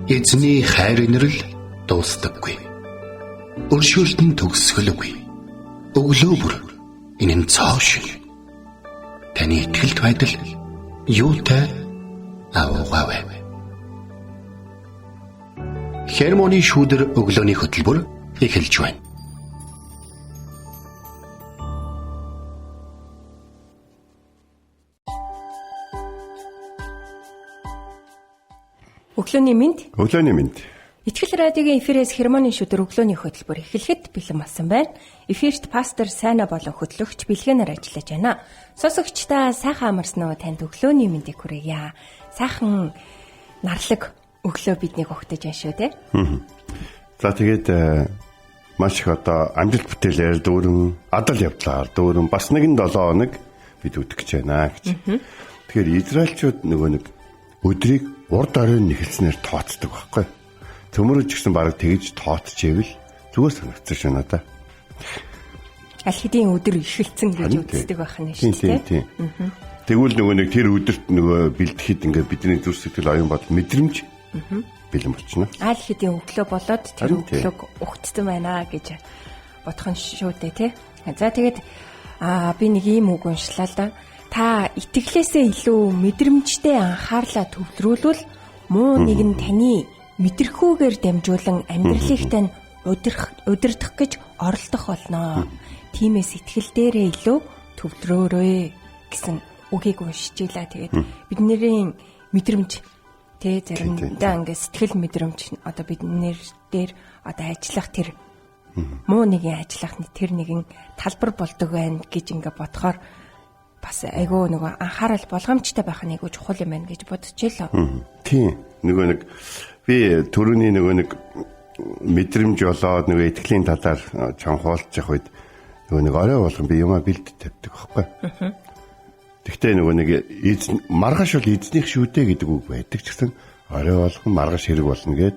Эзний хайр инрэл дуустдаггүй. Өршөөлт нь төгсгөлгүй. Өглөө бүр энэ нь цоо шиг. Таны итгэлт байдал юутай аавгаавэ. Хермоны шүүдэр өглөөний хөтөлбөр эхэлж байна. Өглөөний мэнд. Өглөөний мэнд. Итгэл радиогийн эфирээс Хермоны шүдэр өглөөний хөтөлбөр эхлэхэд бэлэн болсон байна. Эфирт пастор Сайна болон хөтлөгч бэлгэнээр ажиллаж байна. Сонсогчдаа сайхан амарсан уу, танд өглөөний мэндийг хүргье. Сайхан нарлаг өглөө биднийг өгтөж байна шүү, тэ? За тэгээд маш их одоо амжилт бүтээлээр дүүрэн адал явдлаар дүүрэн бас нэгэн 7 хоног бид үтгэж байна гэж. Тэгэхээр израильчууд нөгөө нэг өдрийг урд оройн нэхэлснээр тооцдог байхгүй. Төмөрөж гисэн баг тэгж тооцчихвэл зүгээр санагдсан шээ надаа. Аль хэдийн өдөр ихэлцэн гэж үздэг байх нь шүү дээ. Тэгвэл нөгөө нэг тэр өдөрт нөгөө бэлтгэхэд ингээд бидний зүрх сэтгэл оюун бодол мэдрэмж бэлэн болчихно. Аль хэдийн өглөө болоод тэр өглөөг ухцсан байна гэж бодох нь шүү дээ, тий. За тэгээд би нэг ийм үг уншлаа л да. Та итгэлээсээ илүү мэдрэмжтэй анхаарлаа төвлөрүүлвэл муу нэгэн таны мэдрэхүүгээр дамжуулан амьдралыг тань удирдах гэж оролдох болно. Тиймээс итгэл дээрээ илүү төвлөрөөрэй гэсэн үгийг уншижээ. Тэгээд бидний мэдрэмж тэ заримдаа ингээд сэтгэл мэдрэмж одоо биднэр дээр одоо ажиллах тэр муу нэгэн ажиллах тэр нэгэн талбар болдог байна гэж ингээд бодохоор бас айгүй нөгөө анхаарал болгоомжтой байх нь айгүй чухал юм байна гэж бодчихлоо. Тийм. Нөгөө нэг би түрүүний нөгөө нэг мэдрэмж болоод нөгөө итгэлийн талаар чанхуулчих үед нөгөө нэг орой болгон би юмаа бэлд тавьдаг байхгүй. Тэгтээ нөгөө нэг маргааш бол эзнийх шүдэ гэдэг үг байдаг ч гэсэн орой болгон маргааш хэрэг болно гэд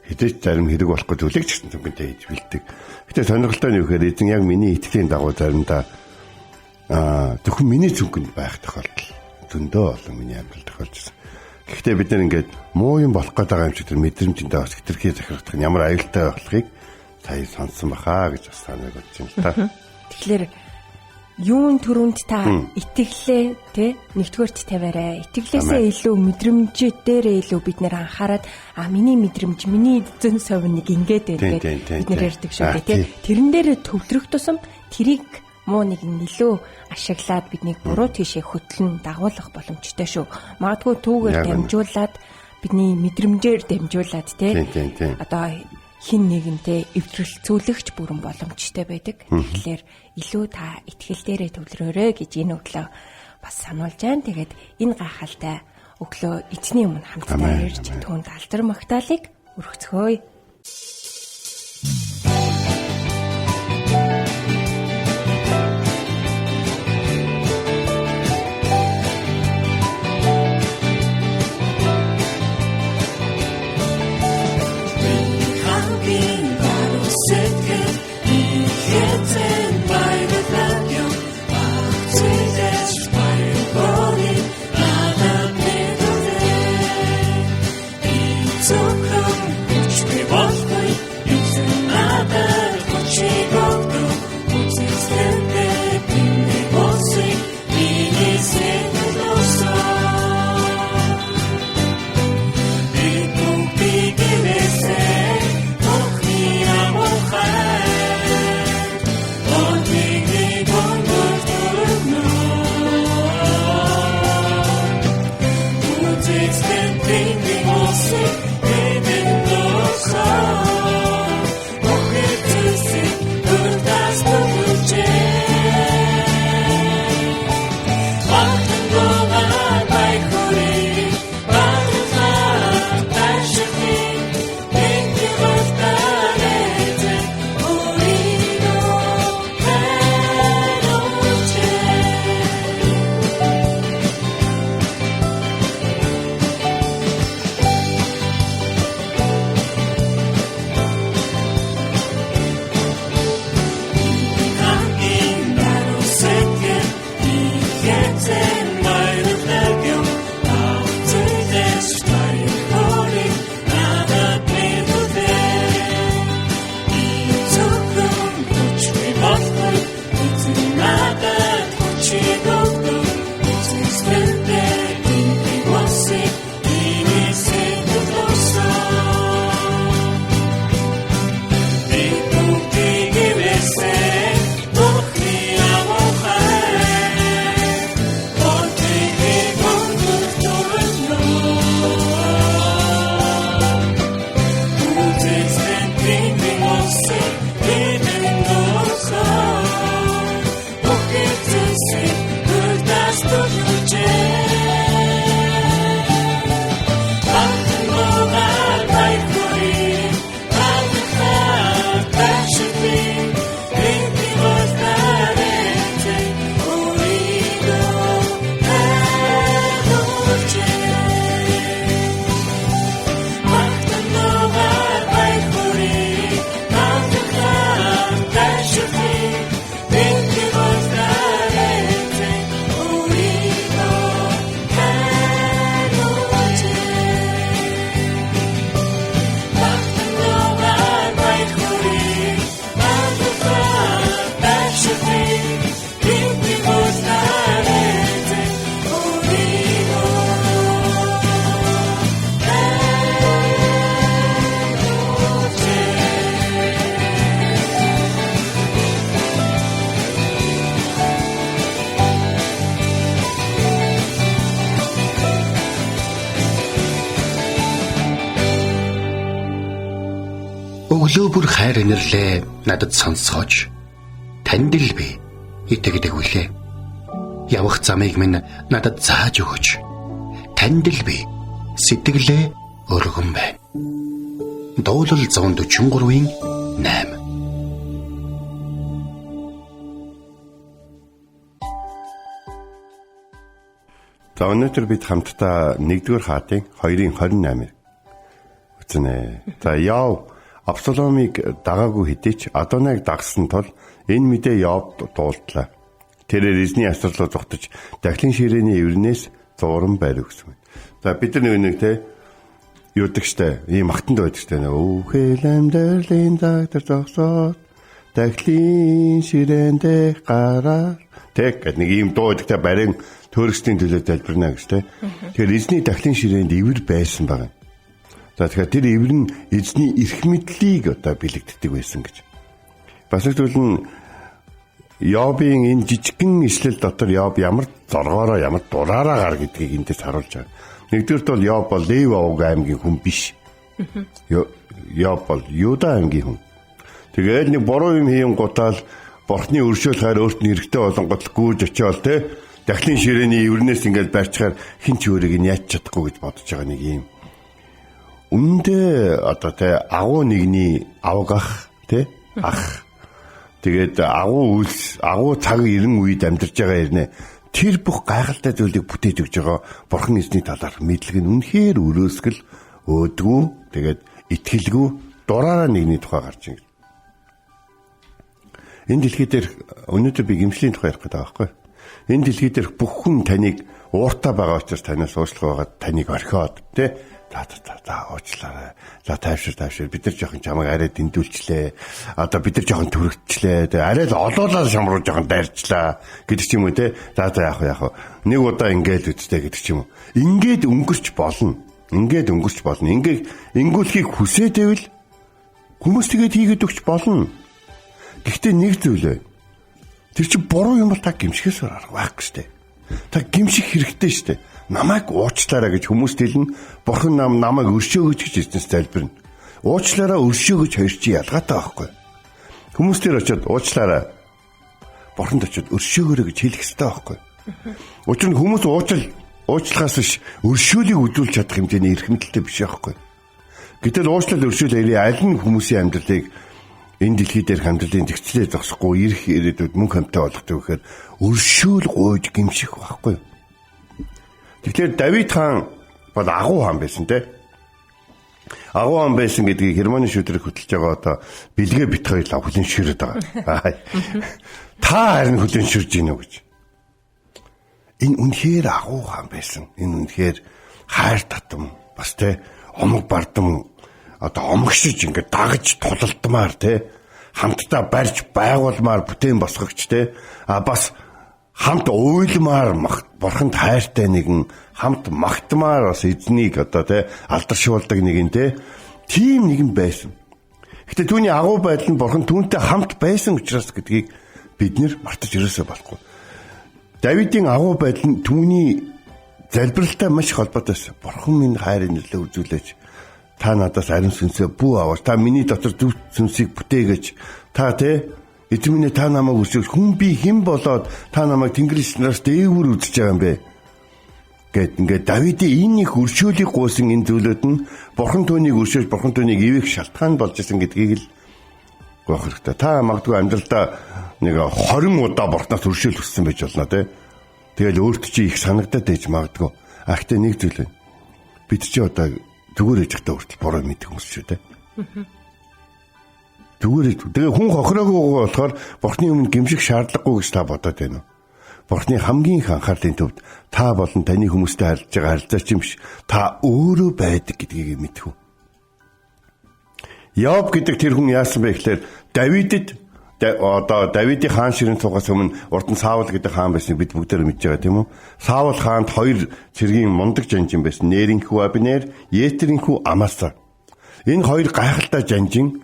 хэдэж зарим хэрэг болохгүй төлөг ч гэсэн түнхэнтэй хийж бэлдэг. Гэтэ сонирхолтой нь юу гэхээр эзэн яг миний итгэлийн дагуу заримдаа зөвхөн миний зүгт байх тохиолдол зөндөө олон миний амьдрал тохиолдсон. Гэхдээ бид нар ингээд муу юм болох гээд байгаа юм шиг тэр мэдрэмжиндээ бас хэтэрхий захирагдах нь ямар аюултай болохыг сая сонссон бахаа гэж бас санааг бодож байна л та. Тэгэхээр юун төрөнд та итгэлээ тэ нэгдүгээрт тавиарай. Итгэлээсээ илүү мэдрэмждээрээ илүү бид нэр анхаарад миний мэдрэмж, миний эзэн совь нэг ингээд байдаг бид нэр ярьдаг шүү дээ тэ. Тэрэн дээрээ төвлөрөх тусам тэрийг муу нэг илүү ашиглаад биднийг буруу тийшээ хөтлөн дагуулах боломжтой шүү. Магадгүй түүгээр дамжуулаад бидний мэдрэмжээр дамжуулаад тий одоо хин нэгэнтэй эвдрэлцүүлэгч бүрэн боломжтой байдаг. Тэгэхээр илүү та итгэл дээрээ төвлөрөөрэй гэж энэ өглөө бас сануулж байна. Тэгээд энэ гайхалтай өглөө эзний өмнө хамтдаа ирж түүнд алдар магтаалыг өргөцгөөе. So come, which we both play, using өглөө бүр хайр инэрлээ надад сонсгооч. Танд л би итгэдэг үлээ. Явах замыг минь надад зааж өгөөч. Танд л би сэтгэлээ өргөн байна. Дуулал 143-ийн 8. За өнөөдөр бид хамтдаа 1-р хаадын 2:28-ыг үзнэ. За Яов Абсаломыг дагаагүй хэдий ч Адонайг дагсан тул энэ мэдээ Яовд дуулдлаа. Тэрээр эзний асар руу зогтож дахлын ширээний эврнээс зуран байр өгсөн. За бид нэг те юудаг штэ ийм магтанд байдаг штэ өөхөл амьдралын дагтар зогсоод дахлын ширээндээ гараа тэг гэдэг нэг ийм дуу байдаг те барин төрөслийн төлөө залбирна гэж те. Тэгэхээр эзний дахлын ширээнд ивэр байсан байна. За тэгэхээр тэр ивэр нь эзний эрх мэдлийг одоо бэлэгддэг байсан гэж. Бас нэг зүйл нь Йобын энэ жижигхэн ишлэл дотор Йоб ямар зоргоороо ямар дураараа гар гэдгийг энд дэс харуулж байгаа. Нэгдүгээрт бол Йоб бол Лев аймгийн хүн биш. Йоб бол Юда аймгийн хүн. Тэгээд нэг буруу юм хийм гутаал бурхны өршөөл хайр өөрт нь эрэхтэй болонгот гүйж очиол те. Дахлын ширээний эврнээс ингээд барьчихаар хин ч өөрийг нь яаж чадахгүй гэж бодож байгаа нэг юм. Үндэ одоо те агуу нэгний авгах те ах. Тэгээд агуу цаг ирэн үед амьдарч байгаа ирнэ. Тэр бүх гайхалтай зүйлийг бүтээж өгч байгаа бурхан эзний талаар мэдлэг нь үнэхээр өрөөсгөл өөдгүү тэгээд итгэлгүй дураараа нэгний тухай гарч ирнэ. Энэ дэлхий дээр өнөөдөр би гимшлийн тухай ярих гэдэг байгаа байхгүй. Энэ дэлхий дээр бүх хүн таныг ууртаа байгаа учраас танаас уучлах байгаад таныг орхиод тий за уучлаарай. За тайвшир бид нар жоохон чамайг арай дэндүүлчлээ. Одоо бид нар жоохон төрөгчлээ. Арай л олоолаа шамруу жоохон дайрчлаа гэдэг ч юм уу тий. За яах вэ? Нэг удаа ингээл үттэй гэдэг ч юм уу. Ингээд өнгөрч болно. Ингээд ингүүлэхийг хүсээдэвэл хүмүүс тэгээд хийгээд өгч болно. Гэхдээ нэг зүйл бай. Тэр чи буруу юм бол та гимшихээс арга байхгүй штэ. Та гимших хэрэгтэй штэ. Намайг уучлаарай гэж хүмүүс хэлнэ. Бурхан намайг өршөөгөөч гэж эзнес залбирна. Уучлаарай өршөөгөөч хоёр чи ялгаатай байхгүй. Хүмүүс тэр очиод уучлаарай. Бурханд очиод өршөөгөөрэй гэж хэлэх хэрэгтэй байхгүй. Учир нь хүмүүс уучлахаас биш өршөөлийг үзүүлж чадах хэмжээний эрх мэдэлтэй биш байхгүй. Гэтэл уучлал өршөөл аль нь хүмүүсийн амьдралыг энэ дэлхий дээр амьдралын зэгцлээ зогсохгүй ирэх ирээдүйд мөнх хамтаа болгох гэхээр өршөөл гуйж гимших байхгүй. Тэгэхээр Давид хаан бол агуу хаан байсан те. Агуу хаан байсан гэдгийг Германы шүүтрийг хөтлж байгаа одоо бэлгээ бит хоёлаа хүлэн ширээд байгаа. Та харин хүлэн ширж гинэ гэж. Энэ үнэхээр агуу хаан байсан. Энэ үнэхээр хайр татам бас те омог бардам одоо омгшиж ингээд дагаж тулалдмаар те хамтдаа барьж байгуулмаар бүтээн босгогч те бас хамт уйлмаар бурханд хайртай нэгэн хамт магтмаар бас эзнийг одоо те алдаршуулдаг нэгэн те тийм нэгэн байсан. Гэтэ түүний агуу байдал нь бурхан түүнтэй хамт байсан учраас гэдгийг бид нэр мартаж ирээсэй болохгүй. Давидын агуу байдал нь түүний залбиралтай маш холбоотой байсан. Бурхан минь хайр инэрлээ үзүүлээч. Та надаас ариун сүнсээ бүү аваач. Та миний дотор зөв сүнсийг бүтээгэж. Та эзэн минь та намайг өршөөгч. Хүн би хэн болоод та намайг Тэнгэрийн нараас дээгүүр үзэж байгаа юм бэ? Гэт ингээд Давидын энэ их өршөөлийг гуйсан энэ зүйлүүд нь бурхан түүнийг өршөөж бурхан түүнийг ивэх шалтгаан болж исэн гэдгийг л гоох хэрэгтэй. Та магадгүй амьдралдаа нэг 20 удаа бурхнаас өршөөл хүссэн байж болно те. Тэгэл өөрт чи их санагдаад байж магадгүй. Гэхдээ нэг зүйл байна. Бид чи одоо зүгээр ээж ихтэй хүртэл буруу мэдэх хүмүүс шүү дээ. Тэгээ хүн хохироогүй болохоор бурхны өмнө гимших шаардлагагүй гэж та бодоод байна уу? Бурхны хамгийн их анхаарлын төвд та болон таны хүмүүстэй харилцаж байгаа харилцаач юм биш. Та өөрөө байдаг гэдгийг мэдэх үү? Йоб гэдэг тэр хүн яасан бэ гэхээр Давидын хаан ширээнд суугаас өмнө урд нь Саул гэдэг хаан байсныг бид бүгдээр мэдж байгаа тийм үү? Саул хаанд 2 цэргийн мундаг жанжин байсан. Нэрийн хүү Абнер, Етерийн хүү Амаса. Энэ 2 гайхалтай жанжин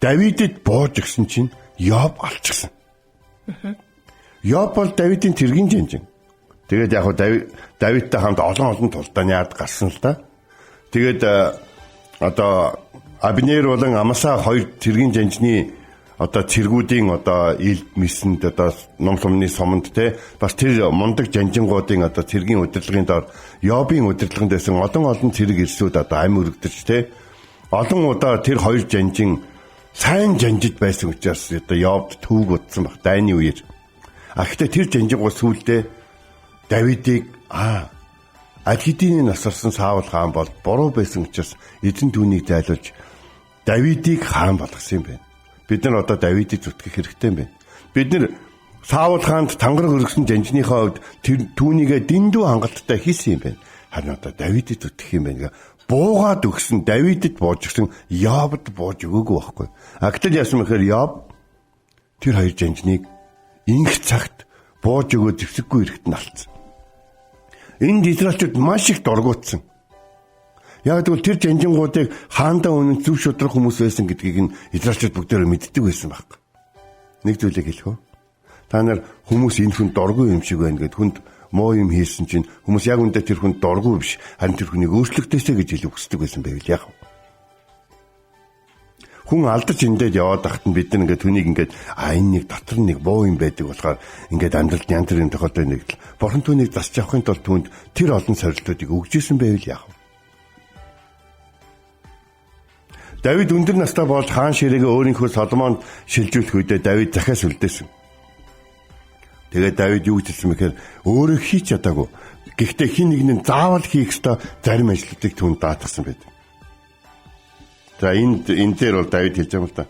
Давидэд бууж өгсөн чинь Йоб алчихсан. Йоб бол Давидын цэргийн жанжин. Тэгээд яг Давидтай хамт олон тулдааны ард гарсан л да. Тэгээд одоо Абнер болон Амаса хоёр цэргийн жанжны одоо цэргүүдийн одоо илд мисэнд одоо ном сумны сомонд те бас тэр мундаг жанжингуудын одоо цэргийн удирдлагын доор Йобын удирдлаганд байсан олон цэрэг ирсүүд одоо амь өргөдөж те олон удаа тэр хоёр жанжин сайн жанжиж байсан учраас одоо Йобд төвөг утсан баг дайны үеэр. Гэхдээ тэр жанжингууд сүүлдээ Давидыг аль хэдийн насарсан Саул хаан бол буруу байсан учраас эзэн түүнийг зайлуулж Давидыг хаан болгосон юм байна. Бид нар одоо Давидыг зүтгэх хэрэгтэй юм байна. Бид нар Саул хаанд тангараг өргөсөн жанжныхаа хувьд түүнийгээ дэндүү хангалттай хийсэн юм байна. Харин одоо Давидыг зүтгэх юм байна. Буугаад өгсөн Давидэд бууж өгсөн Йобд бууж өгөөгүй байхгүй. Гэтэл яасан мэхээр Йоб тэр хоёр жанжныг инх цагт бууж өгөө зэвсэггүй эрэхт нь алдсан. Энд Израильчууд маш их дургуутсан. Яг тэгвэл тэр жанжингуудыг хаандаа үнэн зөв шудрах хүмүүс байсан гэдгийг нь Израильчууд бүгдээрээ мэддэг байсан баг. Нэг зүйлийг хэлэх үү? Та нар хүмүүс энэ хүн дургүй юм шиг байна гэд хүнд муу юм хийсэн чинь хүмүүс яг үндэ тэр хүнд дургүй биш харин тэр хүнийг өөрчлөгдөөсэй гэж хэлэх хүсдэг байсан байвал яах вэ? Хүн алдаж эндээд яваад ахт нь бид нар ингээд хүнийг ингээд энэ нэг дотор нэг буу юм байдаг болохоор ингээд амьдралд янз бүрийн тохиолдол нэгдэл бурхан түүнийг засч авахын тулд түүнд тэр олон сорилтуудыг өгж исэн байвал яах вэ? Давид өндөр настай болж хаан ширээгээ өөрийнхөө Соломонд шилжүүлэх үедээ Давид захиас үлдээсэн. Тэгээд Давид юу гэсэн мэхээр өөрөө хийч чадаагүй. Гэхдээ хин нэг нь заавал хийх ёстой зарим ажлуудыг түүнд даатгсан байд. За энэ дээр бол Давид хэлж байгаа юм л да.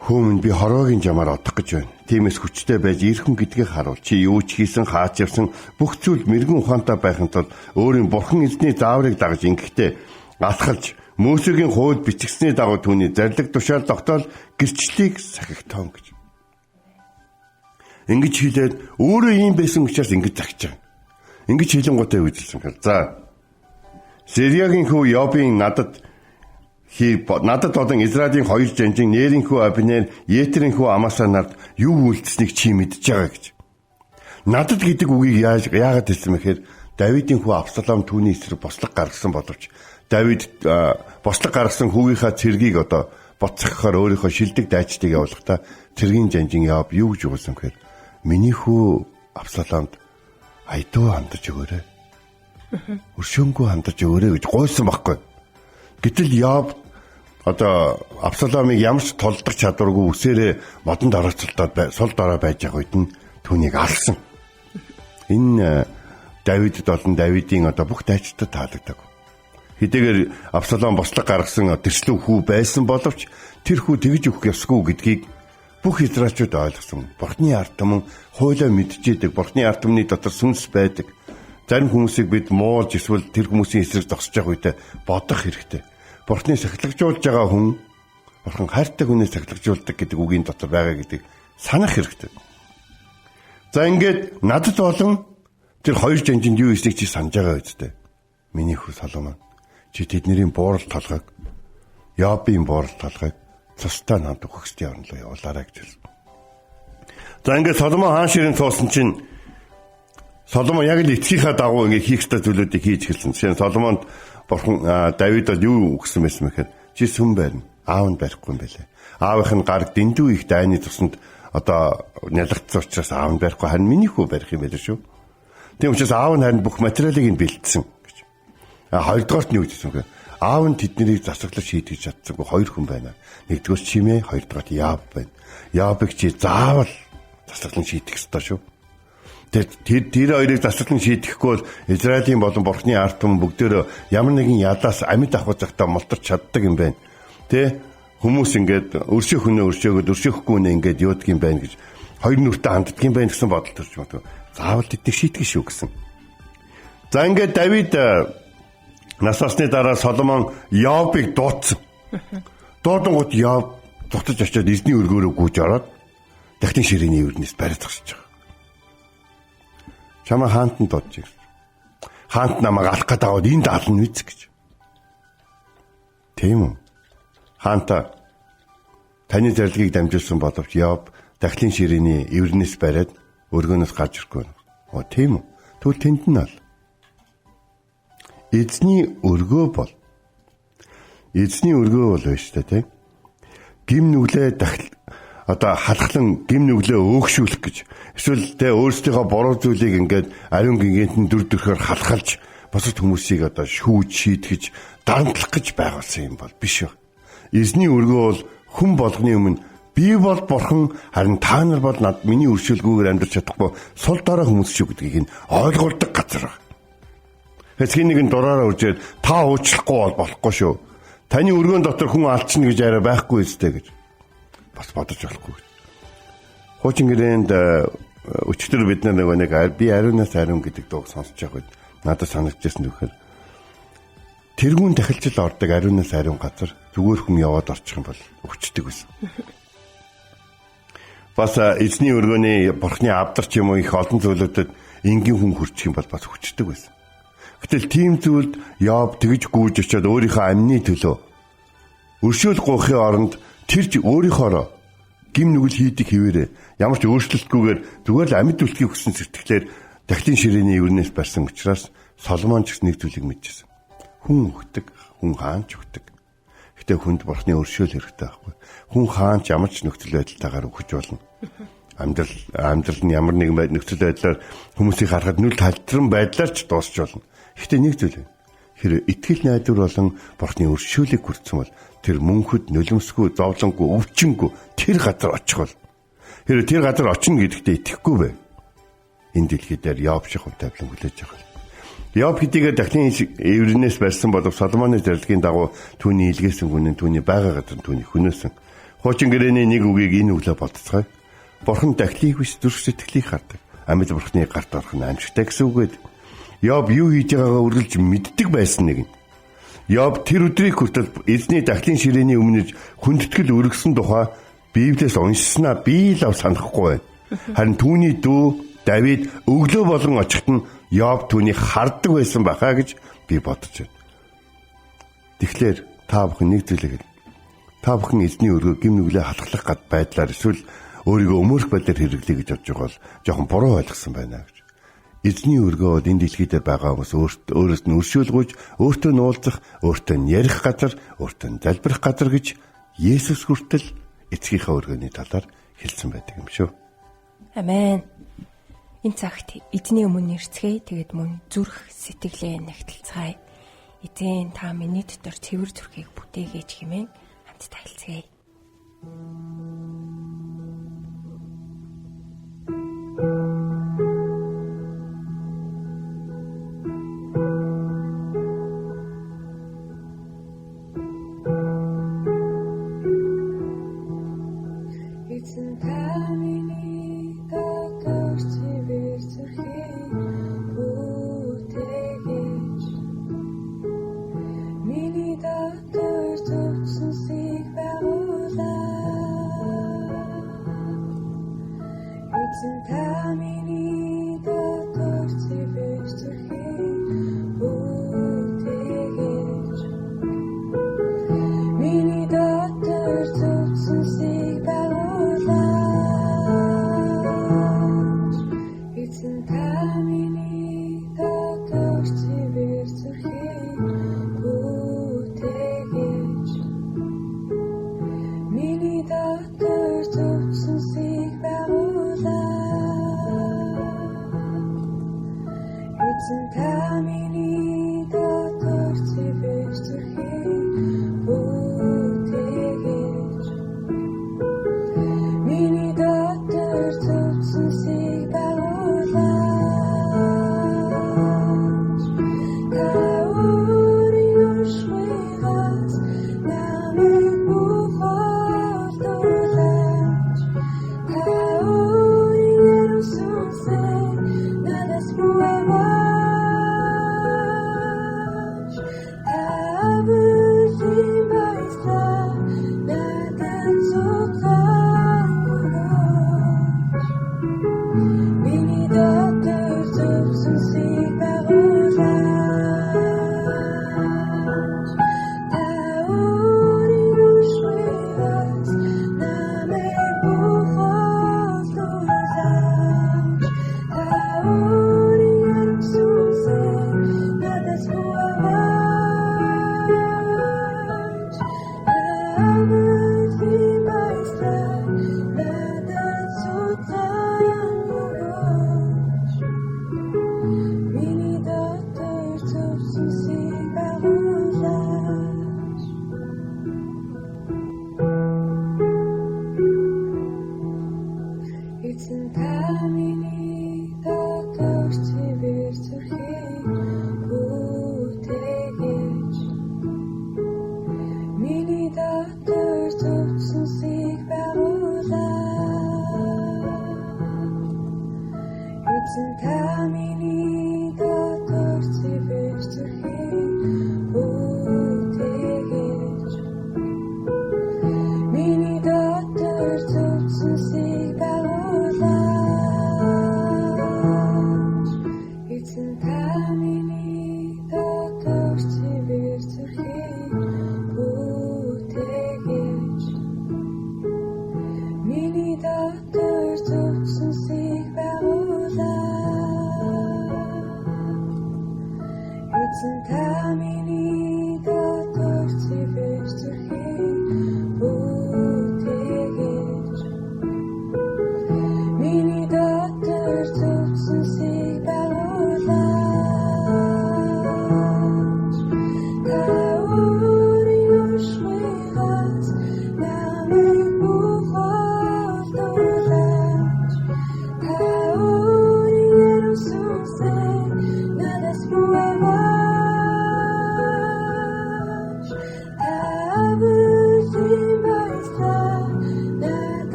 Хүмүн би хорвогийн жамаар одох гэж байна. Тиймээс хүчтэй байж ирхэн гэдгийг харуул. Чи юу ч хийсэн, хаач явсан бүх зүйл мэрэгэн ухаантай байхын тулд өөрийн бурхан эзний зааврыг дагаж ингэхдээ алхалж Мөсегийн хууль бичигдсэний дагуу түүний зарлиг тушаал тогтоол гэрчлэлийг сахигтоон гэж. Ингэж хэлээд өөрөө ийм байсан учраас ингэж загч байгаа. Ингэж хэлэнгуйтай үйлсэн хэл. За. Сириягийн хүү Йобын надад болон Израилийн хоёр жанжин нэрийн хүү Абнер, Етерийн хүү Амаса нарт юу үйлдэснийг чи мэдж байгаа гэж. Надад гэдэг үгийг яагаад хэлсэн мэхээр Давидын хүү Абсалом түүний эсрэг бослог гаргасан боловч Давид бослог гаргасан хүүгийнхаа цэргийг одоо боцсохоор өөрийнхөө шилдэг дайчдыг явуулахдаа цэргийн жанжин Йоб юу гэж өгсөн гэхээр миний хүү Абсаломд айдуу хандаж өгөөрэй. Өршөөнгүй хандаж өгөөрэй гэж гуйсан байхгүй. Гэтэл Йоб одоо Абсаломыг ямар ч толдох чадваргүй үсээрээ модонд орооцолдоод сул дорой байж байгаа үед нь түүнийг алсан. Энэ Давидэд болон Давидын одоо бүх дайчдад таалагдав. Хэдийгээр Абсалом бослог гаргасан тэрслүү хүү байсан боловч тэр хүү тэгж өгөх ёсгүй гэдгийг бүх израильчууд ойлгосон. Бурхны ард түмэн хуулиа мэдчихэдэг, Бурхны ард түмний дотор сүнс байдаг. Зарим хүмүүсийг бид муулж эсвэл тэр хүмүүсийн эсрэг зогсож байгаа үедээ бодох хэрэгтэй. Бурхны сахилгажуулж байгаа хүн Бурхан хайртай хүнээс сахилгажуулдаг гэдэг үгийн дотор байгаа гэдгийг санах хэрэгтэй. За ингээд надад болон тэр хоёр жанжинд юу хийснийг чи санаж байгаа үстэй. Миний хүү Соломон чи тэдний буурал толгойг Йобын буурал толгойг цустай над өгөхсдийн орн руу явуулаарай гэж хэлсэн. За ингээд Соломон хаан ширээн цуусан чинь Соломон яг л эцгийнхаа дагуу ингээд хийх ёстой зүйлүүдийг хийж эхэлсэн. Жишээ нь Соломонд Бурхан Давидад юу өгсөн байсан мэхээр чи сүм барина. Аав нь барихгүй юм байлээ. Аавынх нь гараг дэндүү их дайны тусанд одоо нялгдсан учраас аав нь барихгүй харин миний хүү барих юм байлээ шүү. Тийм учраас аав нь харин бүх материалыг нь бэлдсэн гэж. Хоёрдугаарт нь юу гэсэн бэ? Аав нь тэднийг засаглаж шийдэж чадсангүй хоёр хүн байна. Нэгдүгээр чимээ, хоёрдугаарт Йоб байна. Йобыг чи заавал засаглан шийдэх ёстой шүү. Тэр хоёрыг засаглан шийдэхгүй бол Израилийн болон Бурхны ард түмэн бүгдөө ямар нэгэн ядаас амьд авах цагтаа мултарч чаддаг юм байна. Тэ хүмүүс ингээд өршөөх хүнээ өршөөгөөд өршөөхгүй хүнээ ингээд юудаг юм байна гэж хоёр нүртэй ханддаг юм байна гэсэн бодол төрж байна. Заавал тэднийг шийтгэж шүү гэсэн. За ингээд Давид нас басны дараа Соломон Йобыг дуудсан. Дуудангууд Йоб дутаж очиод эзний өргөөрөө гүйж ороод дахин ширээний өрнөөс бариад зогсож байгаа. Чамаа хаант нь дуудаж ирсэн. Хаант намайг алах гээд аваад энд ална үз гэж. Тийм үү? Хаанта таны зарилгийг дамжуулсан боловч Йоб дахлын ширээний эврнээс бариад өргөнөөс гарч ирэхгүй байна. Оо тийм үү? Тэгвэл тэнд нь ал. Эзний өргөө бол эзний өргөө бол байна шүү дээ, тийм. Гим нүглээ халахлан гим нүглээ өөгшүүлэх гэж. Эсвэл тэ өөрсдийнхөө буруу зүйлийг ингээд ариун гингээнд дүр төрхөөр халахалж бусад хүмүүсийг шүүж шийтгэж дарамтлах гэж байгуулсан юм бол биш үү. Эзний өргөө бол хүн болгоны өмнө би бол бурхан, харин та нар бол миний өршөөлгүйгээр амьдарч чадахгүй сул дорой хүмүүс шүү гэдгийг нь ойлгуулдаг газар байна. Хэсгийн нэгэн дураараа үржээд та уучлахгүй бол болохгүй шүү. Таны өргөөн дотор хүн алчна гэж арай байхгүй үстэй гэж бас бодож болохгүй. Хуучин гэрээнд өчтөр бид нэг би ариунаас ариун гэдэг дууг сонсож байгаад надад санагдчихсан нөхөр. Тэргүүн дахилжил ордог ариунаас ариун газар зүгээр хүн яваад орчих юм бол өвчтдөг байсан. Бас эзний өргөөний бурхны авдарч юм уу их олон зүйлүүдэд энгийн хүн хүрчих юм бол бас өвчтдөг байсан. Гэтэл тийм зүйлд Йоб тэгж гүйж очиод өөрийнхөө амны төлөө өршөөл гоохын оронд тэрч өөрийнхоороо гим нүгэл хийдэг хിവэрэ ямар ч өөрчлөлтгүйгээр зүгээр л амьд үлдхийг хүссэн сэтгэлээр дахлын ширээний өрнөөс барьсан учраас Соломон ч нэг зүйлийг мэдчихсэн. Хүн өгдөг, хүн хаанч өгдөг. Гэтэ хүнд бурхны өршөөл хэрэгтэй байхгүй. Хүн хаанч ямар ч нөхцөл байдалтайгаар өгч болно. Амьдрал нь ямар нэгэн нөхцөл байдлаар хүмүүсийг харахад нүл талтран байдлаар ч дуусч болно. Гэтэ нэг зүйл байна. Хэрэв итгэл найдвар болон бурхны өршөөлийг хүртсэн бол тэр мөнхөд нулимсгүй, зовлонгүй, өвчнгүй тэр газар очих бол. Хэрэв тэр газар очино гэдэгтээ итгэхгүй бай. Энэ дэлхий дээр Йоб шиг хувтайлан хүлээж авах. Йоб хэдийгээр дахлын эврэнээс барьсан болов Соломоны зарилгын дагуу түүний илгээсэн хүн нь түүний байгаа газар түүний хөнөөсөн. Хуучин гэрээний нэг үгийг энэ үглээ бодцгаая. Бурхан дахлыг биш зүрх сэтгэлийг хардаг. Амьд бурхны гарт орох нь аимшигтай гэсэн үг гэдэг. Йоб юу хийж байгаагаа үргэлж мэддэг байсан нэг нь. Йоб тэр өдрийг хүртэл эзний дахлын ширээний өмнөж хүндэтгэл өргөсөн тухай Библиэс уншсанаа би л санахгүй байна. Харин түүний дүү Давид өглөө болон очихт нь Йоб түүнийг хардаг байсан бахаа гэж би бодож байна. Тэгэхээр та бүхэн нэг зүйлийг та бүхэн эзний өргөө гим нүглээ халахлах гад байдлаар эсвэл өөрийгөө өмөрөх байдлаар хэрэглэе гэж бодож байгаа бол жоохон буруу ойлгосон байна гэж. Эзний өргөө бол энэ дэлхий дээр байгаа хүмүүс өөрөөс нь өршөөлгүйж, өөртөө нуулзах, өөртөө нь ярих газар, өөртөө нь залбирах газар гэж Есүс хүртэл эцгийнхээ өргөөний талаар хэлсэн байдаг юм шүү. Амен. Энэ цагт эзний өмнө нэрцгээе. Тэгээд мөн зүрх сэтгэлээ нэгтэлцгаая. Эзэн та миний дотор цэвэр зүрхийг бүтээгээж хэмээн хамтдаа хэлцгээе.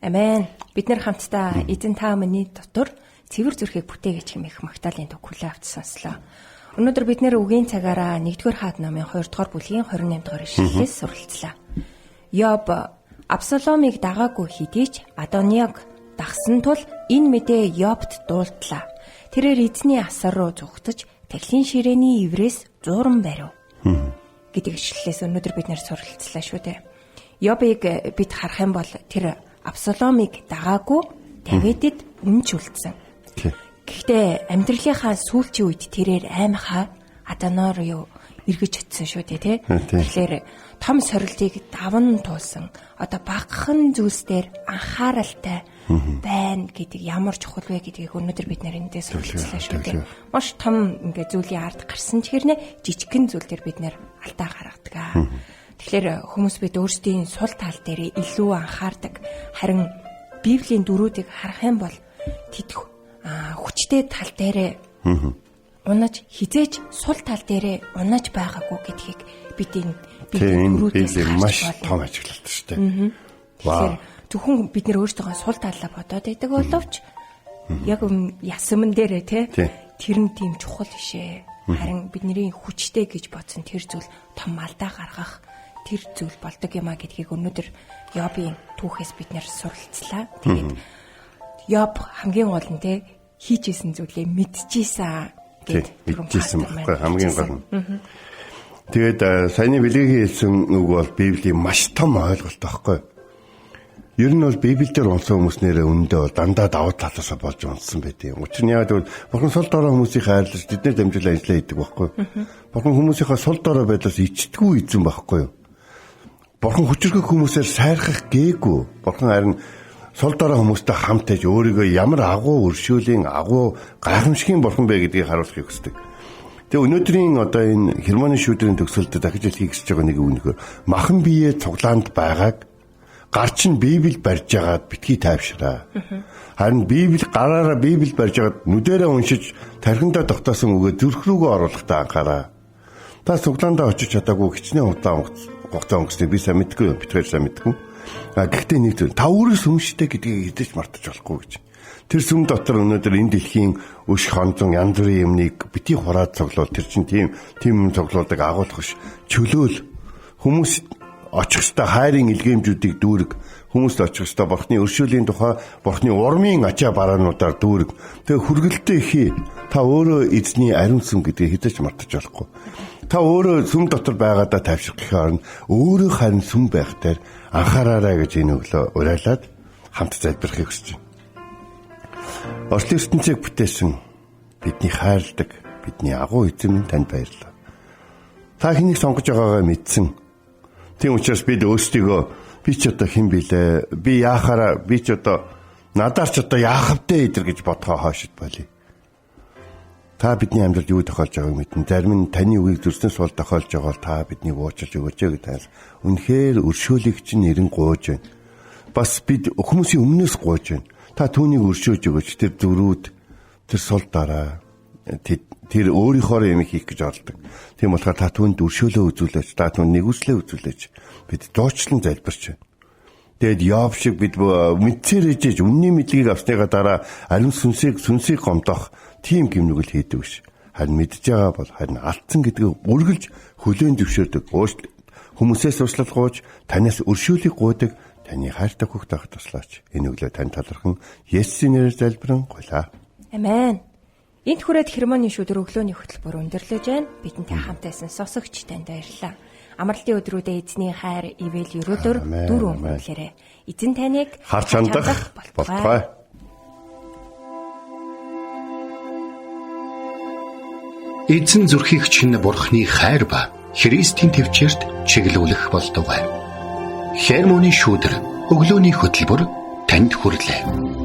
Амен. Бид нэр хамтдаа эзэн та миний дотор цэвэр зүрхийг бүтээгч хэмээх магтаалын төг хүлээ авч сонслоо. Өнөөдөр бид нэр үгийн цагаараа 1-р хаад номын 2-р бүлгийн 28-р ишлэлээс суралцлаа. Йоб Абсаломыг дагаагүй хэдий ч Адониаг дагсан тул энэ мэдээ Йобт дуулдлаа. Тэрээр эзний асар руу зүгтэж тахилын ширээний иврээс зууран барив. Гэдэг ишлэлээс өнөөдөр бид нэр суралцлаа шүү дээ. Йобыг бид харах юм бол тэр Абсаломыг дагаагүй Давидэд өмч үлдсэн. Гэхдээ амьдралынхаа сүүлчийн үед тэрээр аймхаа Адоноор юу эргэж очсон шүү дээ, тий. Тэгэхээр том сорилтыг даван туулсан. Одоо багахан зүйлс дээр анхааралтай байна гэдэг ямар чухал вэ гэдгийг өнөөдөр бид нэрэндээ суралцлаа шүү дээ. Маш том ингээ зүйлийн ард гарсан ч хэрнээ жижигхэн зүйл дээр бид нэр алдаа гаргадаг. Тэгэхээр хүмүүс бид өөрсдийн сул тал дээр илүү анхаардаг. Харин Библийн дүрүүдийг харах юм бол тэд хүчтэй тал дээрээ унаж хизээж сул тал дээрээ унаж байгаагүй гэдгийг бид энэ дүрүүдээс маш том ажиглалт шүү дээ. Тэгэхээр зөвхөн бид нэр өөрсдөө сул талаа бодоод байдаг боловч яг ясман дээрээ тэр нь тийм чухал бишээ. Харин бидний хүчтэй гэж бодсон тэр зүйл том алдаа гаргах тэр зүйл болдог юмаа гэдгийг өнөөдөр Йобын түүхээс бид нэр суралцлаа. Тэгээд Йоб хамгийн гол нь хийжсэн зүйлээ мэдчихсэн мэдчихсэн байхгүй хамгийн гол нь. Тэгээд саяны билгийн хэлсэн үг бол Библийн маш том ойлголт байхгүй. Ер нь бол Библиэлд унсан хүмүүс нэрээ өндөө бол дандаа давуу талаасаа болж унсан байдیں۔ Учир нь яагаад гэвэл Бурхан сул дорой хүмүүсийг хайрлаж тэднэр дамжуулан ажиллаа хийдэг байхгүй. Бурхан хүмүүсийнхаа сул дорой байдлаас ичдэггүй эзэн байхгүй юу? Бурхан хүчрхэг хүмүүсээр сайрхах гээгүй. Бурхан харин сул дорой хүмүүстэй хамт байж өөрийгөө ямар агуу өршөөлийн агуу гайхамшигын бурхан бэ гэдгийг харуулахыг хүсдэг. Тэгээ өнөөдрийн одоо энэ Хермоны шүүдрийн төгсөлд дахиж хэлхийг хүсэж байгаа нэг үг нөхөр махан биеэ цуглаанд байгааг гарч нь Библи барьж байгаад битгий тайвшраа. Харин Библи гараараа Библи барьж байгаад нүдэрээ уншиж тархиндаа тогтоосон үгээ зүрх рүүгээ оруулахдаа анхаараа. Та цуглаандаа очиж чадаагүй хичнээн хугацаа өнгөрсөн би сайн мэдгүй битгээр сайн мэдгүй. Гэхдээ нэг зүйл та өөрөө сүмштэй гэдгийг хэдэж мартаж болохгүй гэж. Тэр сүм дотор өнөөдөр энэ дэлхийн өш хонзон янз бүрийн юмныг бити хураад цуглуул тэр чинь тийм юм цуглуулдаг агуулгах ш. Чөлөөл хүмүүс очих ёстой хайрын илгээмжүүдийг дүүрэг хүмүүст очих ёстой бурхны өршөөлийн тухай бурхны урмын ачаа бараануудаар дүүрэг. Тэгээ хүргэлтээ ихий та өөрөө эзний ариун сүм гэдгийг хэдэж мартаж болохгүй. Та өөрөө сүм дотор байгаадаа тайвшрахын оронд өөрөө харин сүм байх дээр анхаараарай гэж энэ өглөө уриалаад хамт залбирахыг хүсэж байна. Орчлын ертөнцийг бүтээсэн бидний хайрладаг бидний агуу эзэн минь танд баярлалаа. Та хэнийг сонгож байгаагаа мэдсэн. Тийм учраас бид өөрсдийгөө би ч одоо хэн билээ? Би яахаараа би ч одоо Надаар ч одоо яах вэ эдэр гэж бодгоо хойшид болъё. Та бидний амьдралд юу тохиолж байгааг мэднэ. Зарим нь таны үгийг зүрснээс бол тохиолж байгаа бол та биднийг уучлж өгөөч гэж тайлбар. Үнэхээр өршөөлөгч нэрэн гуйж байна. Бас бид хүмүүсийн өмнөөс гуйж байна. Та түүнийг өршөөж өгөөч. Тэр зүрүүд, тэр сул дараа тэр өөрийнхөө юм хийх гэж оролдог. Тийм болохоор та түүнд өршөөлөө үзүүлээч, та түүнд нэгүслээ үзүүлээч. Бид дуучлан залбирч байна. Тэгэд Йов шиг бид мэдсээр ижиж үнний мэдлэгийг авсныгаа дараа ариун сүнсийг гомдох тийм гимнүгэл хийдэг биш. Харин мэдж байгаа бол харин алдсан гэдгийг үргэлж хүлээн зөвшөөрдөг. Хүмүүсээс урьдчилан гуйж, танаас өршөөлийг гуйдаг, таны хайртай хүүхд авах туслаач. Энэ өглөө тань талархан Есүсийн нэрээр залбирэн гуйлаа. Амен. Энд хүрээд хермоны шүдэр өглөөний хөтөлбөр өндөрлөж байна. Бидэнтэй хамтайсан сонсогч танд баярлалаа. Амралтын өдрүүдэд эзний хайр, ивэл өрөөдөр дүр өнгөлөөрэй. Эзэн таныг харж хандах болтугай. Эзэн зүрхийг чинь Бурхны хайр ба Христийн төвчөрт чиглүүлэх болтугай. Хермоны шүдэр өглөөний хөтөлбөр танд хүрлээ.